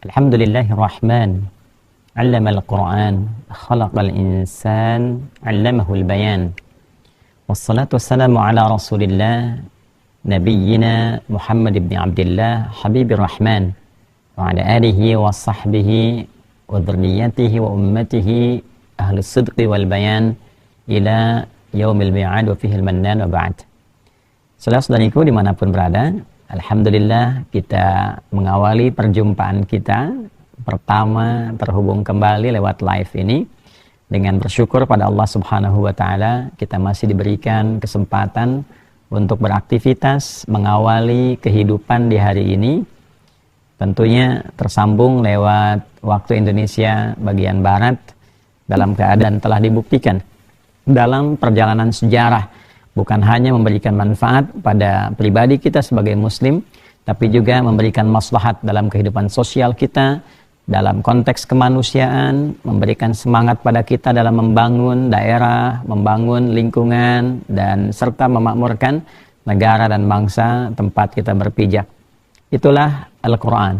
Alhamdulillahirrahman. Allamal Qur'an, khalaqal insan, allamahul bayan. Wassalatu wassalamu ala Rasulillah, nabiyyina Muhammad ibn Abdullah, habibir rahman, wa ala alihi wa sahbihi wa dhurriyyatihi wa ummatihi ahlus sidqi wal bayan ila yaumil mi'ad wa fihil mannan wa ba'd. Saudara-saudariku dimanapun berada, alhamdulillah kita mengawali perjumpaan kita pertama terhubung kembali lewat live ini dengan bersyukur pada Allah Subhanahu wa taala kita masih diberikan kesempatan untuk beraktivitas mengawali kehidupan di hari ini, tentunya tersambung lewat waktu Indonesia bagian barat dalam keadaan telah dibuktikan dalam perjalanan sejarah bukan hanya memberikan manfaat pada pribadi kita sebagai muslim, tapi juga memberikan maslahat dalam kehidupan sosial kita, dalam konteks kemanusiaan, memberikan semangat pada kita dalam membangun daerah, membangun lingkungan, dan serta memakmurkan negara dan bangsa tempat kita berpijak. Itulah Al-Quran.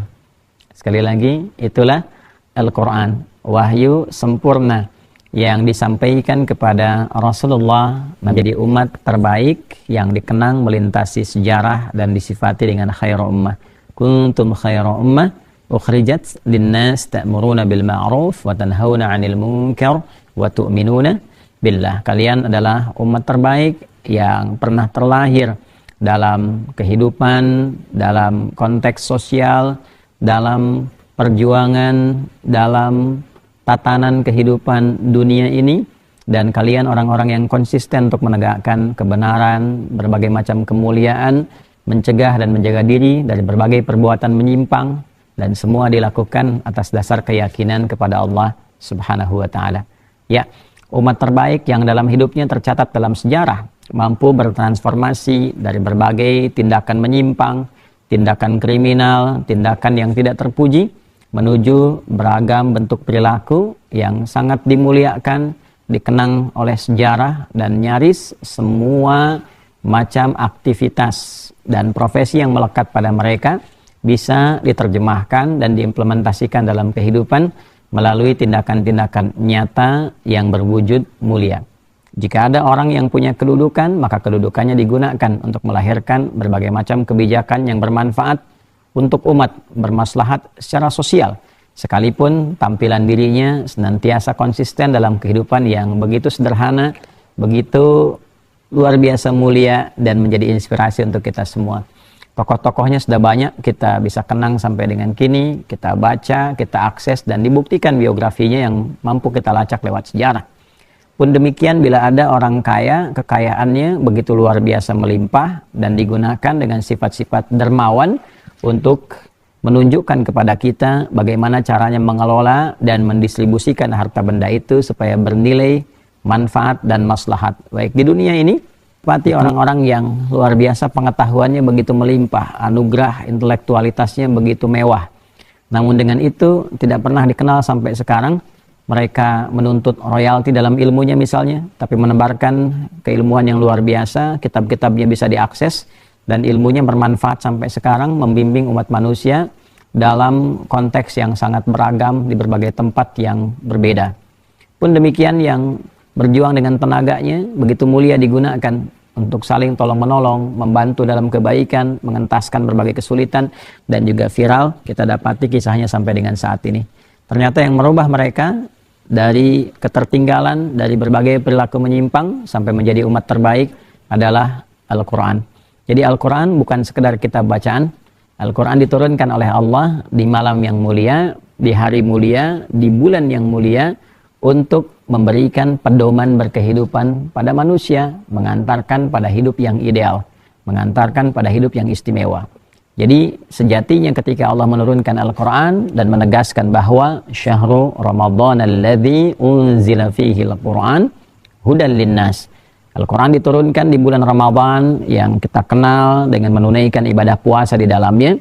Sekali lagi, itulah Al-Quran. Wahyu sempurna yang disampaikan kepada Rasulullah menjadi umat terbaik yang dikenang melintasi sejarah dan disifati dengan khairu ummah. Kuntum khairu ummah ukhrijat linnas ta'muruna bil ma'ruf wa tanhauna 'anil munkar wa tu'minuna billah. Kalian adalah umat terbaik yang pernah terlahir dalam kehidupan, dalam konteks sosial, dalam perjuangan, dalam tatanan kehidupan dunia ini, dan kalian orang-orang yang konsisten untuk menegakkan kebenaran, berbagai macam kemuliaan, mencegah dan menjaga diri dari berbagai perbuatan menyimpang, dan semua dilakukan atas dasar keyakinan kepada Allah Subhanahu wa taala. Ya, umat terbaik yang dalam hidupnya tercatat dalam sejarah, mampu bertransformasi dari berbagai tindakan menyimpang, tindakan kriminal, tindakan yang tidak terpuji, menuju beragam bentuk perilaku yang sangat dimuliakan, dikenang oleh sejarah, dan nyaris semua macam aktivitas dan profesi yang melekat pada mereka bisa diterjemahkan dan diimplementasikan dalam kehidupan melalui tindakan-tindakan nyata yang berwujud mulia. Jika ada orang yang punya kedudukan, maka kedudukannya digunakan untuk melahirkan berbagai macam kebijakan yang bermanfaat untuk umat, bermaslahat secara sosial, sekalipun tampilan dirinya senantiasa konsisten dalam kehidupan yang begitu sederhana, begitu luar biasa mulia, dan menjadi inspirasi untuk kita semua. Tokoh-tokohnya sudah banyak, kita bisa kenang sampai dengan kini, kita baca, kita akses, dan dibuktikan biografinya yang mampu kita lacak lewat sejarah. Pun demikian, bila ada orang kaya, kekayaannya begitu luar biasa melimpah dan digunakan dengan sifat-sifat dermawan untuk menunjukkan kepada kita bagaimana caranya mengelola dan mendistribusikan harta benda itu supaya bernilai manfaat dan maslahat baik di dunia ini, seperti orang-orang yang luar biasa pengetahuannya begitu melimpah, anugerah intelektualitasnya begitu mewah, namun dengan itu tidak pernah dikenal sampai sekarang mereka menuntut royalti dalam ilmunya misalnya, tapi menebarkan keilmuan yang luar biasa, kitab-kitabnya bisa diakses, dan ilmunya bermanfaat sampai sekarang, membimbing umat manusia dalam konteks yang sangat beragam di berbagai tempat yang berbeda. Pun demikian yang berjuang dengan tenaganya begitu mulia digunakan untuk saling tolong-menolong, membantu dalam kebaikan, mengentaskan berbagai kesulitan, dan juga viral kita dapati kisahnya sampai dengan saat ini. Ternyata yang merubah mereka dari ketertinggalan, dari berbagai perilaku menyimpang sampai menjadi umat terbaik adalah Al-Quran. Jadi Al-Quran bukan sekedar kitab bacaan. Al-Quran diturunkan oleh Allah di malam yang mulia, di hari mulia, di bulan yang mulia, untuk memberikan pedoman berkehidupan pada manusia, mengantarkan pada hidup yang ideal, mengantarkan pada hidup yang istimewa. Jadi sejatinya ketika Allah menurunkan Al-Quran dan menegaskan bahwa Syahrul Ramadan alladzi unzila fihi al-Quran hudan linnas, Al-Quran diturunkan di bulan Ramadan yang kita kenal dengan menunaikan ibadah puasa di dalamnya.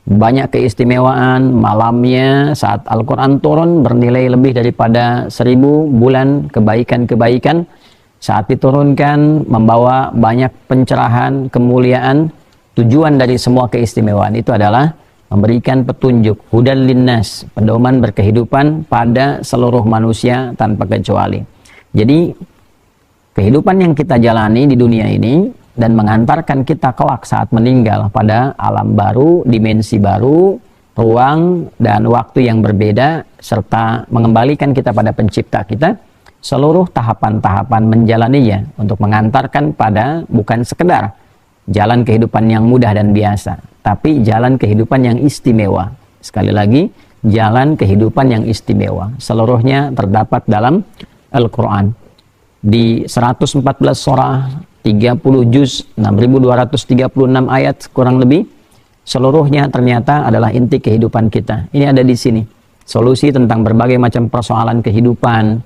Banyak keistimewaan malamnya saat Al-Quran turun bernilai lebih daripada 1000 bulan kebaikan-kebaikan. Saat diturunkan membawa banyak pencerahan, kemuliaan. Tujuan dari semua keistimewaan itu adalah memberikan petunjuk, hudan linnas, pedoman berkehidupan pada seluruh manusia tanpa kecuali. Jadi kehidupan yang kita jalani di dunia ini dan mengantarkan kita kelak saat meninggal pada alam baru, dimensi baru, ruang dan waktu yang berbeda, serta mengembalikan kita pada pencipta kita, seluruh tahapan-tahapan menjalaninya untuk mengantarkan pada bukan sekedar jalan kehidupan yang mudah dan biasa, tapi jalan kehidupan yang istimewa. Sekali lagi, jalan kehidupan yang istimewa. Seluruhnya terdapat dalam Al-Quran. Di 114 surah, 30 juz, 6.236 ayat kurang lebih, seluruhnya ternyata adalah inti kehidupan kita. Ini ada di sini. Solusi tentang berbagai macam persoalan kehidupan,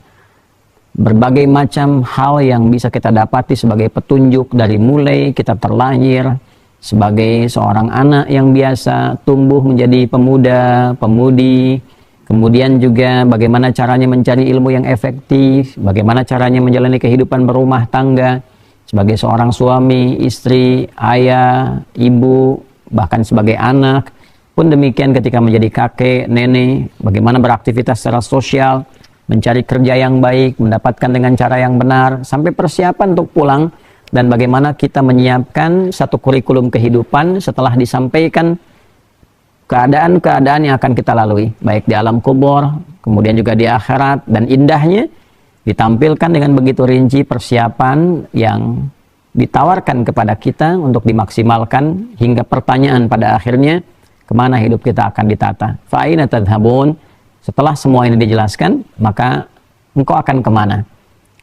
berbagai macam hal yang bisa kita dapati sebagai petunjuk dari mulai kita terlahir sebagai seorang anak yang biasa tumbuh menjadi pemuda, pemudi, kemudian juga bagaimana caranya mencari ilmu yang efektif, bagaimana caranya menjalani kehidupan berumah tangga sebagai seorang suami, istri, ayah, ibu, bahkan sebagai anak, pun demikian ketika menjadi kakek, nenek, bagaimana beraktivitas secara sosial, mencari kerja yang baik, mendapatkan dengan cara yang benar, sampai persiapan untuk pulang, dan bagaimana kita menyiapkan satu kurikulum kehidupan setelah disampaikan keadaan-keadaan yang akan kita lalui, baik di alam kubur, kemudian juga di akhirat, dan indahnya ditampilkan dengan begitu rinci persiapan yang ditawarkan kepada kita untuk dimaksimalkan hingga pertanyaan pada akhirnya, kemana hidup kita akan ditata. Fa'ina tadhabun. Setelah semua ini dijelaskan, maka engkau akan kemana?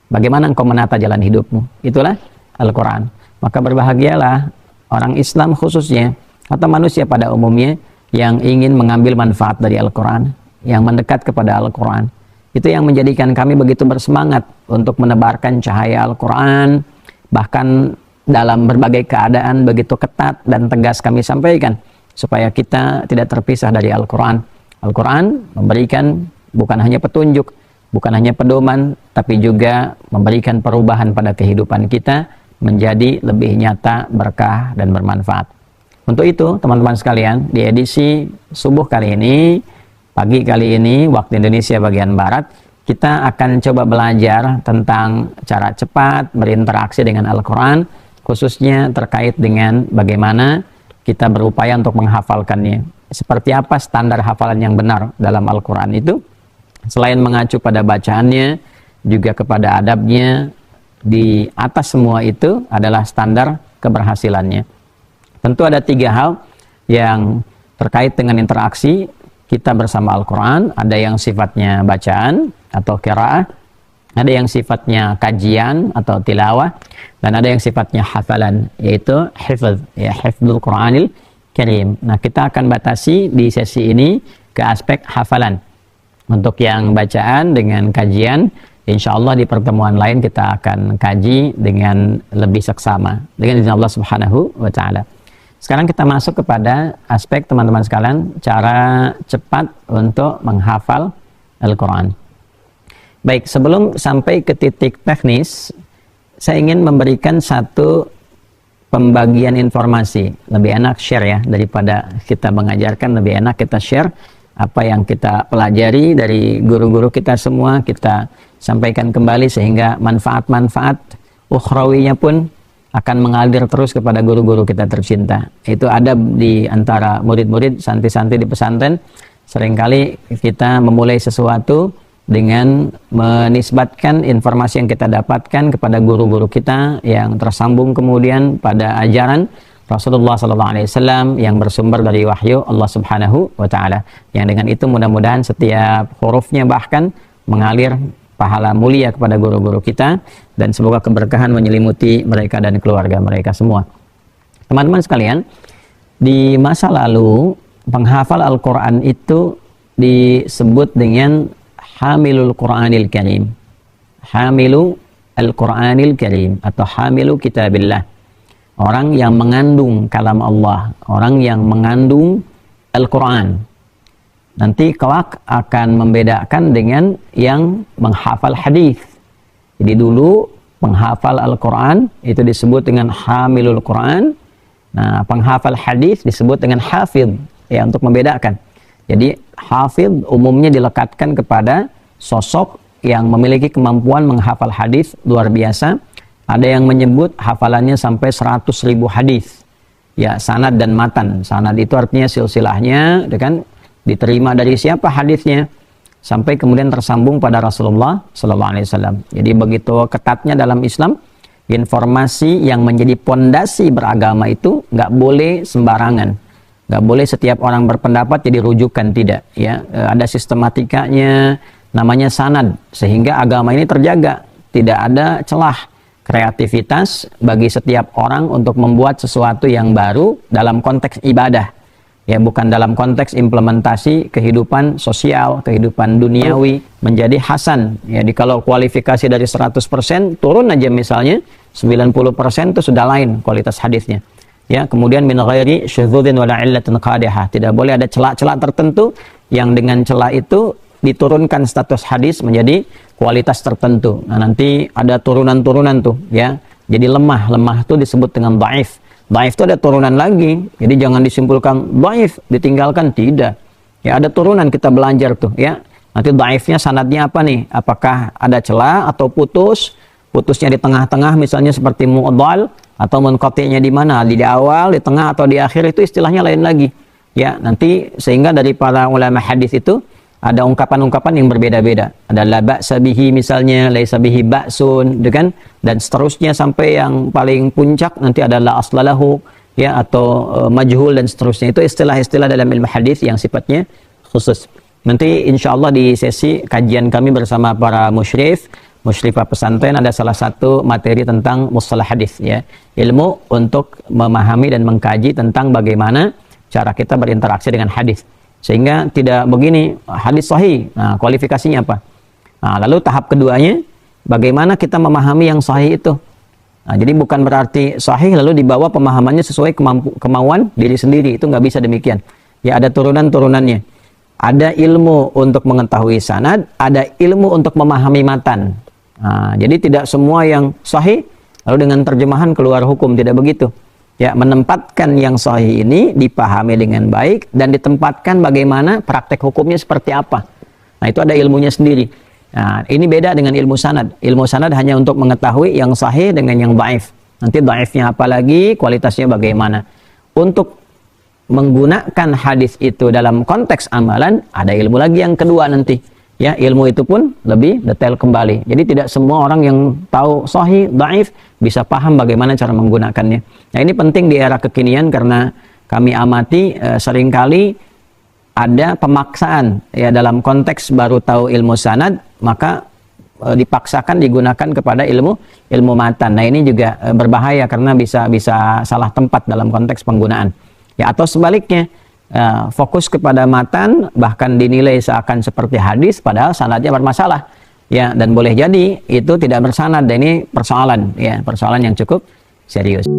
Bagaimana engkau menata jalan hidupmu? Itulah Al-Quran. Maka berbahagialah orang Islam khususnya, atau manusia pada umumnya, yang ingin mengambil manfaat dari Al-Quran, yang mendekat kepada Al-Quran. Itu yang menjadikan kami begitu bersemangat untuk menebarkan cahaya Al-Quran, bahkan dalam berbagai keadaan begitu ketat dan tegas kami sampaikan, supaya kita tidak terpisah dari Al-Quran. Al-Quran memberikan bukan hanya petunjuk, bukan hanya pedoman, tapi juga memberikan perubahan pada kehidupan kita menjadi lebih nyata, berkah, dan bermanfaat. Untuk itu, teman-teman sekalian, di edisi subuh kali ini, pagi kali ini, waktu Indonesia bagian Barat, kita akan coba belajar tentang cara cepat berinteraksi dengan Al-Quran, khususnya terkait dengan bagaimana kita berupaya untuk menghafalkannya. Seperti apa standar hafalan yang benar dalam Al-Quran itu, selain mengacu pada bacaannya, juga kepada adabnya. Di atas semua itu adalah standar keberhasilannya. Tentu ada 3 hal yang terkait dengan interaksi kita bersama Al-Quran. Ada yang sifatnya bacaan atau qiraah, ada yang sifatnya kajian atau tilawah, dan ada yang sifatnya hafalan, yaitu hifz, ya, hifdzul Quranil Karim. Nah, kita akan batasi di sesi ini ke aspek hafalan. Untuk yang bacaan dengan kajian, insya Allah di pertemuan lain kita akan kaji dengan lebih seksama dengan izin Allah Subhanahu wa Ta'ala. Sekarang kita masuk kepada aspek, teman-teman sekalian, cara cepat untuk menghafal Al-Quran. Baik, sebelum sampai ke titik teknis, saya ingin memberikan satu pembagian informasi. Lebih enak share ya, daripada kita mengajarkan, lebih enak kita share apa yang kita pelajari dari guru-guru kita semua, kita sampaikan kembali sehingga manfaat-manfaat ukhrawinya pun akan mengalir terus kepada guru-guru kita tercinta. Itu ada di antara murid-murid, santri-santri di pesantren. Seringkali kita memulai sesuatu dengan menisbatkan informasi yang kita dapatkan kepada guru-guru kita yang tersambung kemudian pada ajaran Rasulullah SAW yang bersumber dari wahyu Allah Subhanahu wa Ta'ala. Yang dengan itu mudah-mudahan setiap hurufnya bahkan mengalir pahala mulia kepada guru-guru kita, dan semoga keberkahan menyelimuti mereka dan keluarga mereka semua. Teman-teman sekalian, di masa lalu penghafal Al-Quran itu disebut dengan Hamilul Quranil Karim. Hamilu Al-Quranil Karim atau Hamilu Kitabillah. Orang yang mengandung kalam Allah, orang yang mengandung Al-Quran. Nanti kelak akan membedakan dengan yang menghafal hadis. Jadi dulu penghafal Al-Quran itu disebut dengan Hamilul Quran. Nah, penghafal hadis disebut dengan Hafidh. ya untuk membedakan. Jadi hafidh umumnya dilekatkan kepada sosok yang memiliki kemampuan menghafal hadis luar biasa. Ada yang menyebut hafalannya sampai 100.000 hadis. Ya, sanad dan matan. Sanad itu artinya silsilahnya, kan diterima dari siapa hadisnya sampai kemudian tersambung pada Rasulullah sallallahu alaihi wasallam. Jadi begitu ketatnya dalam Islam, informasi yang menjadi pondasi beragama itu nggak boleh sembarangan, nggak boleh setiap orang berpendapat jadi rujukan, tidak. Ya, ada sistematikanya, namanya sanad, sehingga agama ini terjaga, tidak ada celah kreativitas bagi setiap orang untuk membuat sesuatu yang baru dalam konteks ibadah. Ya, bukan dalam konteks implementasi kehidupan sosial, kehidupan duniawi menjadi hasan. Ya, kalau kualifikasi dari 100% turun aja misalnya 90% itu sudah lain kualitas hadisnya. Ya, kemudian min ghairi syudzudin wala illatin qadihah. Tidak boleh ada celah-celah tertentu yang dengan celah itu diturunkan status hadis menjadi kualitas tertentu. Nah, nanti ada turunan-turunan tuh, ya. Jadi lemah itu disebut dengan dhaif. Dhaif itu ada turunan lagi. Jadi jangan disimpulkan dhaif ditinggalkan, tidak. Ya, ada turunan, kita belajar tuh, ya. Nanti dhaifnya sanadnya apa nih? Apakah ada celah atau putus? Putusnya di tengah-tengah misalnya seperti mu'dhal, atau munqati'nya di mana? Di awal, di tengah atau di akhir, itu istilahnya lain lagi. Ya, nanti sehingga dari para ulama hadis itu ada ungkapan-ungkapan yang berbeda-beda. Ada la ba'sa bihi misalnya, laisa bihi ba'sun, kan? Dan seterusnya sampai yang paling puncak nanti ada la aslalahu, ya, atau majhul dan seterusnya. Itu istilah-istilah dalam ilmu hadis yang sifatnya khusus. Nanti insyaallah di sesi kajian kami bersama para musyrifah pesantren ada salah satu materi tentang mustalah hadis, ya. Ilmu untuk memahami dan mengkaji tentang bagaimana cara kita berinteraksi dengan hadis. Sehingga tidak begini, hadis sahih, nah kualifikasinya apa? Nah, lalu tahap keduanya, bagaimana kita memahami yang sahih itu? Nah, jadi bukan berarti sahih lalu dibawa pemahamannya sesuai kemauan diri sendiri, itu nggak bisa demikian. Ya, ada turunan-turunannya. Ada ilmu untuk mengetahui sanad, ada ilmu untuk memahami matan. Nah, jadi tidak semua yang sahih lalu dengan terjemahan keluar hukum, tidak begitu. Ya, menempatkan yang sahih ini dipahami dengan baik dan ditempatkan bagaimana praktek hukumnya seperti apa. Nah, itu ada ilmunya sendiri. Nah, ini beda dengan ilmu sanad. Ilmu sanad hanya untuk mengetahui yang sahih dengan yang dhaif. Nanti dhaifnya apa lagi, kualitasnya bagaimana. Untuk menggunakan hadis itu dalam konteks amalan, ada ilmu lagi yang kedua nanti. Ya, ilmu itu pun lebih detail kembali. Jadi tidak semua orang yang tahu sahih, dhaif bisa paham bagaimana cara menggunakannya. Nah, ini penting di era kekinian karena kami amati seringkali ada pemaksaan, ya, dalam konteks baru tahu ilmu sanad, maka dipaksakan digunakan kepada ilmu matan. Nah, ini juga berbahaya karena bisa salah tempat dalam konteks penggunaan. Ya, atau sebaliknya, fokus kepada matan bahkan dinilai seakan seperti hadis padahal sanadnya bermasalah, ya, dan boleh jadi itu tidak bersanad, dan ini persoalan, ya, persoalan yang cukup serius.